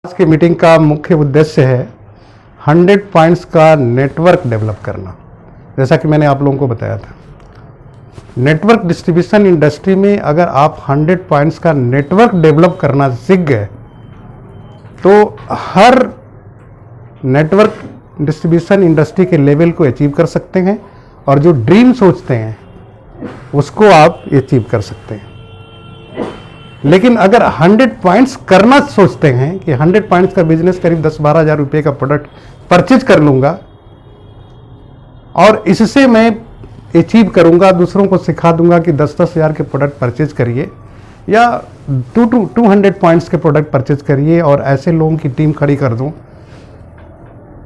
आज की मीटिंग का मुख्य उद्देश्य है 100 पॉइंट्स का नेटवर्क डेवलप करना। जैसा कि मैंने आप लोगों को बताया था, नेटवर्क डिस्ट्रीब्यूशन इंडस्ट्री में अगर आप 100 पॉइंट्स का नेटवर्क डेवलप करना सीख गए तो हर नेटवर्क डिस्ट्रीब्यूशन इंडस्ट्री के लेवल को अचीव कर सकते हैं और जो ड्रीम सोचते हैं उसको आप अचीव कर सकते हैं। लेकिन अगर 100 पॉइंट्स करना सोचते हैं कि 100 पॉइंट्स का बिजनेस करीब 10-12 हज़ार रुपये का प्रोडक्ट परचेज कर लूंगा और इससे मैं अचीव करूंगा, दूसरों को सिखा दूंगा कि 10-10 हज़ार के प्रोडक्ट परचेज करिए या 200 पॉइंट्स के प्रोडक्ट परचेज करिए और ऐसे लोगों की टीम खड़ी कर दूं,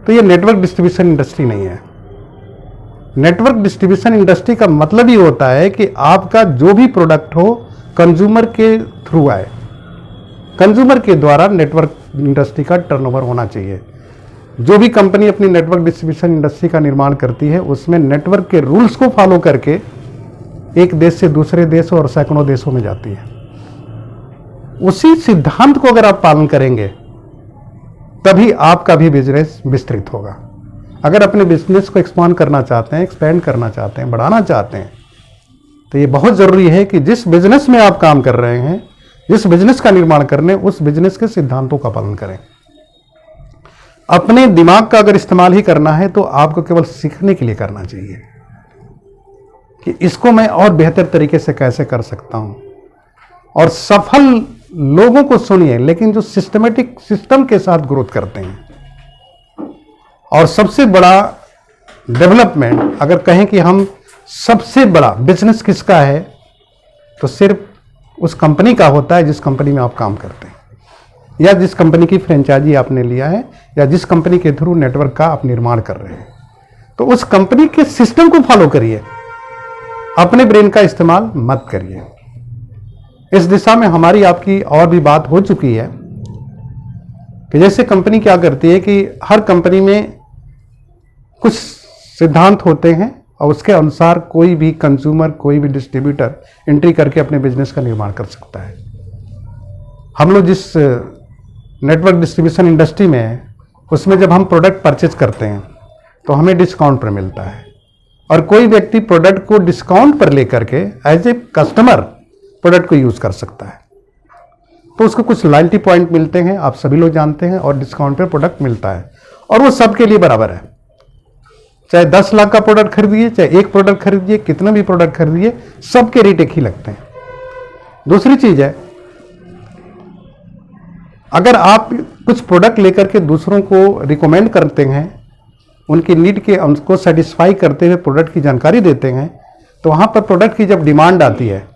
तो ये नेटवर्क डिस्ट्रीब्यूशन इंडस्ट्री नहीं है। नेटवर्क डिस्ट्रीब्यूशन इंडस्ट्री का मतलब ही होता है कि आपका जो भी प्रोडक्ट हो कंज्यूमर के थ्रू आए, कंज्यूमर के द्वारा नेटवर्क इंडस्ट्री का टर्नओवर होना चाहिए। जो भी कंपनी अपनी नेटवर्क डिस्ट्रीब्यूशन इंडस्ट्री का निर्माण करती है उसमें नेटवर्क के रूल्स को फॉलो करके एक देश से दूसरे देश और सैकड़ों देशों में जाती है। उसी सिद्धांत को अगर आप पालन करेंगे तभी आपका भी बिजनेस विस्तृत होगा। अगर अपने बिजनेस को एक्सपांड करना चाहते हैं, एक्सपेंड करना चाहते हैं, बढ़ाना चाहते हैं, तो ये बहुत जरूरी है कि जिस बिजनेस में आप काम कर रहे हैं, जिस बिजनेस का निर्माण कर रहे हैं, उस बिजनेस के सिद्धांतों का पालन करें। अपने दिमाग का अगर इस्तेमाल ही करना है तो आपको केवल सीखने के लिए करना चाहिए कि इसको मैं और बेहतर तरीके से कैसे कर सकता हूं। और सफल लोगों को सुनिए, लेकिन जो सिस्टमेटिक सिस्टम के साथ ग्रोथ करते हैं। और सबसे बड़ा डेवलपमेंट अगर कहें कि हम सबसे बड़ा बिजनेस किसका है, तो सिर्फ उस कंपनी का होता है जिस कंपनी में आप काम करते हैं या जिस कंपनी की फ्रेंचाइजी आपने लिया है या जिस कंपनी के थ्रू नेटवर्क का आप निर्माण कर रहे हैं। तो उस कंपनी के सिस्टम को फॉलो करिए, अपने ब्रेन का इस्तेमाल मत करिए। इस दिशा में हमारी आपकी और भी बात हो चुकी है कि जैसे कंपनी क्या करती है कि हर कंपनी में कुछ सिद्धांत होते हैं और उसके अनुसार कोई भी कंज्यूमर, कोई भी डिस्ट्रीब्यूटर एंट्री करके अपने बिजनेस का निर्माण कर सकता है। हम लोग जिस नेटवर्क डिस्ट्रीब्यूशन इंडस्ट्री में है उसमें जब हम प्रोडक्ट परचेज करते हैं तो हमें डिस्काउंट पर मिलता है और कोई व्यक्ति प्रोडक्ट को डिस्काउंट पर लेकर के एज ए कस्टमर प्रोडक्ट को यूज कर सकता है। तो उसको कुछ लॉयल्टी पॉइंट मिलते हैं, आप सभी लोग जानते हैं, और डिस्काउंट पर प्रोडक्ट मिलता है और वो सबके लिए बराबर है। चाहे 10 लाख का प्रोडक्ट खरीदिए, चाहे एक प्रोडक्ट खरीदिए, कितना भी प्रोडक्ट खरीदिए, सबके रेट एक ही लगते हैं। दूसरी चीज है, अगर आप कुछ प्रोडक्ट लेकर के दूसरों को रिकमेंड करते हैं, उनकी नीड के उनको सेटिस्फाई करते हुए प्रोडक्ट की जानकारी देते हैं, तो वहां पर प्रोडक्ट की जब डिमांड आती है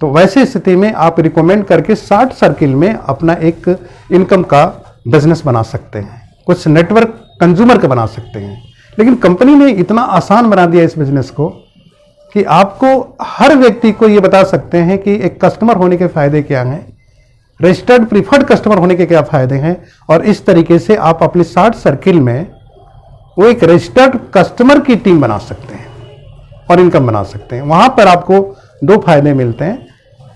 तो वैसे स्थिति में आप रिकमेंड करके 60 सर्किल में अपना एक इनकम का बिजनेस बना सकते हैं, कुछ नेटवर्क कंज्यूमर का बना सकते हैं। लेकिन कंपनी ने इतना आसान बना दिया इस बिजनेस को कि आपको हर व्यक्ति को यह बता सकते हैं कि एक कस्टमर होने के फायदे क्या हैं, रजिस्टर्ड प्रीफर्ड कस्टमर होने के क्या फायदे हैं, और इस तरीके से आप अपनी 60 सर्किल में वो एक रजिस्टर्ड कस्टमर की टीम बना सकते हैं और इनकम बना सकते हैं। वहां पर आपको 2 फायदे मिलते हैं,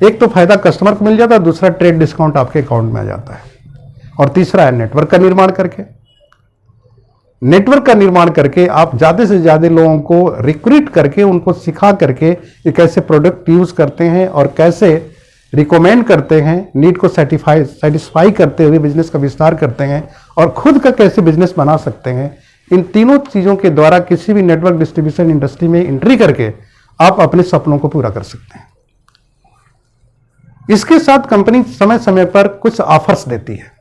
एक तो फायदा कस्टमर को मिल जाता है, दूसरा ट्रेड डिस्काउंट आपके अकाउंट में आ जाता है, और तीसरा है नेटवर्क का निर्माण करके। नेटवर्क का निर्माण करके आप ज़्यादा से ज़्यादा लोगों को रिक्रूट करके उनको सिखा करके ये कैसे प्रोडक्ट यूज़ करते हैं और कैसे रिकमेंड करते हैं, नीड को सेटिस्फाई करते हुए बिजनेस का विस्तार करते हैं और खुद का कैसे बिजनेस बना सकते हैं। इन तीनों चीज़ों के द्वारा किसी भी नेटवर्क डिस्ट्रीब्यूशन इंडस्ट्री में एंट्री करके आप अपने सपनों को पूरा कर सकते हैं। इसके साथ कंपनी समय समय पर कुछ ऑफर्स देती है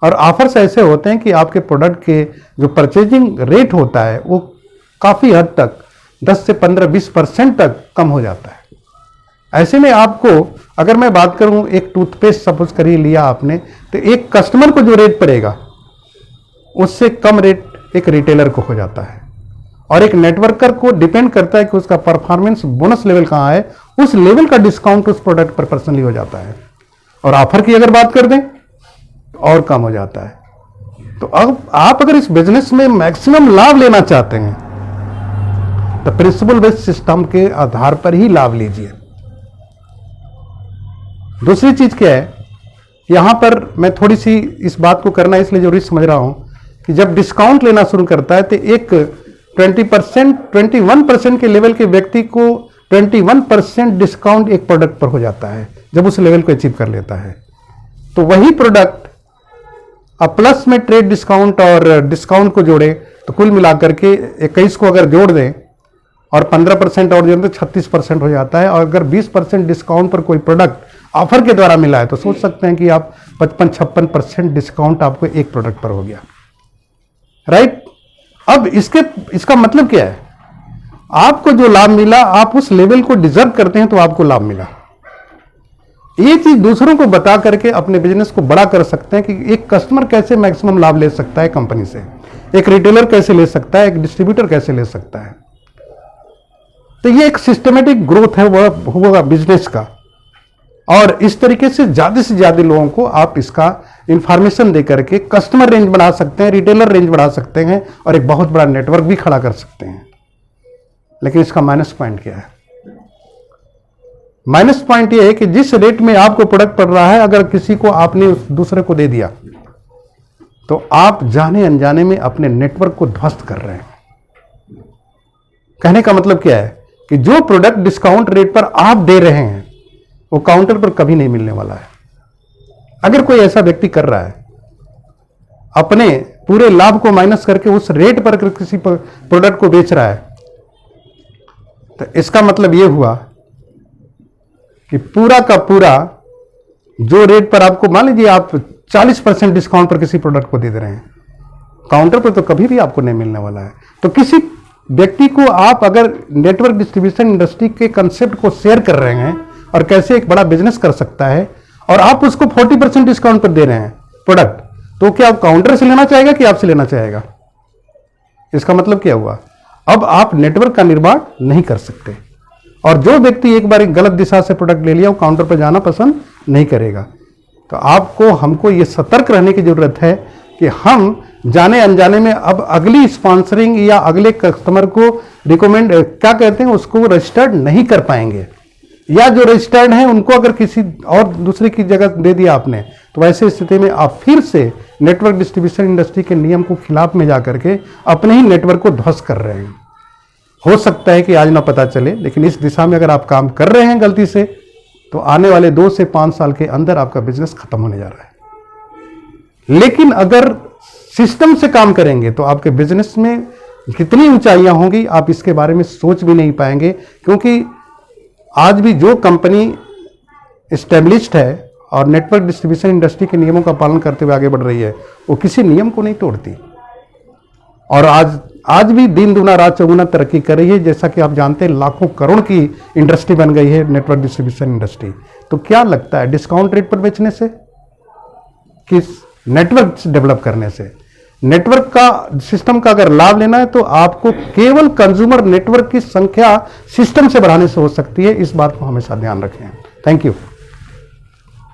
और ऑफर्स ऐसे होते हैं कि आपके प्रोडक्ट के जो परचेजिंग रेट होता है वो काफ़ी हद तक 10 से 15-20% तक कम हो जाता है। ऐसे में आपको, अगर मैं बात करूं, एक टूथपेस्ट सपोज करिए लिया आपने, तो एक कस्टमर को जो रेट पड़ेगा उससे कम रेट एक रिटेलर को हो जाता है और एक नेटवर्कर को डिपेंड करता है कि उसका परफॉर्मेंस बोनस लेवल कहाँ है, उस लेवल का डिस्काउंट उस प्रोडक्ट पर पर्सनली हो जाता है। और ऑफर की अगर बात कर दें और कम हो जाता है। तो अब आप अगर इस बिजनेस में मैक्सिमम लाभ लेना चाहते हैं तो प्रिंसिपल बेस्ड सिस्टम के आधार पर ही लाभ लीजिए। दूसरी चीज क्या है यहां पर मैं थोड़ी सी इस बात को करना इसलिए जरूरी समझ रहा हूं कि जब डिस्काउंट लेना शुरू करता है तो एक 21% के लेवल के व्यक्ति को 21% डिस्काउंट एक प्रोडक्ट पर हो जाता है जब उस लेवल को अचीव कर लेता है। तो वही प्रोडक्ट अब प्लस में ट्रेड डिस्काउंट और डिस्काउंट को जोड़े तो कुल मिलाकर के 21 को अगर जोड़ दें और 15% और जोड़ दें तो 36% हो जाता है। और अगर 20% डिस्काउंट पर कोई प्रोडक्ट ऑफर के द्वारा मिला है तो सोच सकते हैं कि आप 55-56% डिस्काउंट आपको एक प्रोडक्ट पर हो गया, राइट। अब इसका मतलब क्या है, आपको जो लाभ मिला आप उस लेवल को डिजर्व करते हैं तो आपको लाभ मिला। ये चीज दूसरों को बता करके अपने बिजनेस को बड़ा कर सकते हैं कि एक कस्टमर कैसे मैक्सिमम लाभ ले सकता है कंपनी से, एक रिटेलर कैसे ले सकता है, एक डिस्ट्रीब्यूटर कैसे ले सकता है। तो ये एक सिस्टमेटिक ग्रोथ है वह होगा बिजनेस का। और इस तरीके से ज्यादा लोगों को आप इसका इंफॉर्मेशन दे करके कस्टमर रेंज बढ़ा सकते हैं, रिटेलर रेंज बढ़ा सकते हैं और एक बहुत बड़ा नेटवर्क भी खड़ा कर सकते हैं। लेकिन इसका माइनस पॉइंट क्या है? माइनस पॉइंट यह है कि जिस रेट में आपको प्रोडक्ट पड़ रहा है अगर किसी को आपने दूसरे को दे दिया तो आप जाने अनजाने में अपने नेटवर्क को ध्वस्त कर रहे हैं। कहने का मतलब क्या है कि जो प्रोडक्ट डिस्काउंट रेट पर आप दे रहे हैं वो काउंटर पर कभी नहीं मिलने वाला है। अगर कोई ऐसा व्यक्ति कर रहा है अपने पूरे लाभ को माइनस करके उस रेट पर किसी प्रोडक्ट को बेच रहा है तो इसका मतलब यह हुआ कि पूरा का पूरा जो रेट पर आपको, मान लीजिए आप 40% डिस्काउंट पर किसी प्रोडक्ट को दे रहे हैं, काउंटर पर तो कभी भी आपको नहीं मिलने वाला है। तो किसी व्यक्ति को आप अगर नेटवर्क डिस्ट्रीब्यूशन इंडस्ट्री के कंसेप्ट को शेयर कर रहे हैं और कैसे एक बड़ा बिजनेस कर सकता है और आप उसको 40% डिस्काउंट पर दे रहे हैं प्रोडक्ट, तो क्या आप काउंटर से लेना चाहेगा कि आपसे लेना चाहेगा? इसका मतलब क्या हुआ? अब आप नेटवर्क का निर्माण नहीं कर सकते और जो व्यक्ति एक बार एक गलत दिशा से प्रोडक्ट ले लिया वो काउंटर पर जाना पसंद नहीं करेगा। तो आपको हमको ये सतर्क रहने की जरूरत है कि हम जाने अनजाने में अब अगली स्पॉन्सरिंग या अगले कस्टमर को रिकमेंड क्या कहते हैं उसको रजिस्टर्ड नहीं कर पाएंगे, या जो रजिस्टर्ड हैं उनको अगर किसी और दूसरे की जगह दे दिया आपने तो वैसे स्थिति में आप फिर से नेटवर्क डिस्ट्रीब्यूशन इंडस्ट्री के नियम को खिलाफ में जाकर के अपने ही नेटवर्क को ध्वस्त कर रहे हैं। हो सकता है कि आज ना पता चले, लेकिन इस दिशा में अगर आप काम कर रहे हैं गलती से तो आने वाले 2 से 5 साल के अंदर आपका बिजनेस खत्म होने जा रहा है। लेकिन अगर सिस्टम से काम करेंगे तो आपके बिजनेस में कितनी ऊंचाइयां होंगी आप इसके बारे में सोच भी नहीं पाएंगे, क्योंकि आज भी जो कंपनी एस्टेब्लिश्ड है और नेटवर्क डिस्ट्रीब्यूशन इंडस्ट्री के नियमों का पालन करते हुए आगे बढ़ रही है वो किसी नियम को नहीं तोड़ती और आज भी दिन दुना रात चौगुना तरक्की कर रही है। जैसा कि आप जानते हैं लाखों करोड़ की इंडस्ट्री बन गई है नेटवर्क डिस्ट्रीब्यूशन इंडस्ट्री। तो क्या लगता है डिस्काउंट रेट पर बेचने से कि नेटवर्क डेवलप करने से? नेटवर्क का सिस्टम का अगर लाभ लेना है तो आपको केवल कंज्यूमर नेटवर्क की संख्या सिस्टम से बढ़ाने से हो सकती है। इस बात को हमेशा ध्यान रखें। Thank you.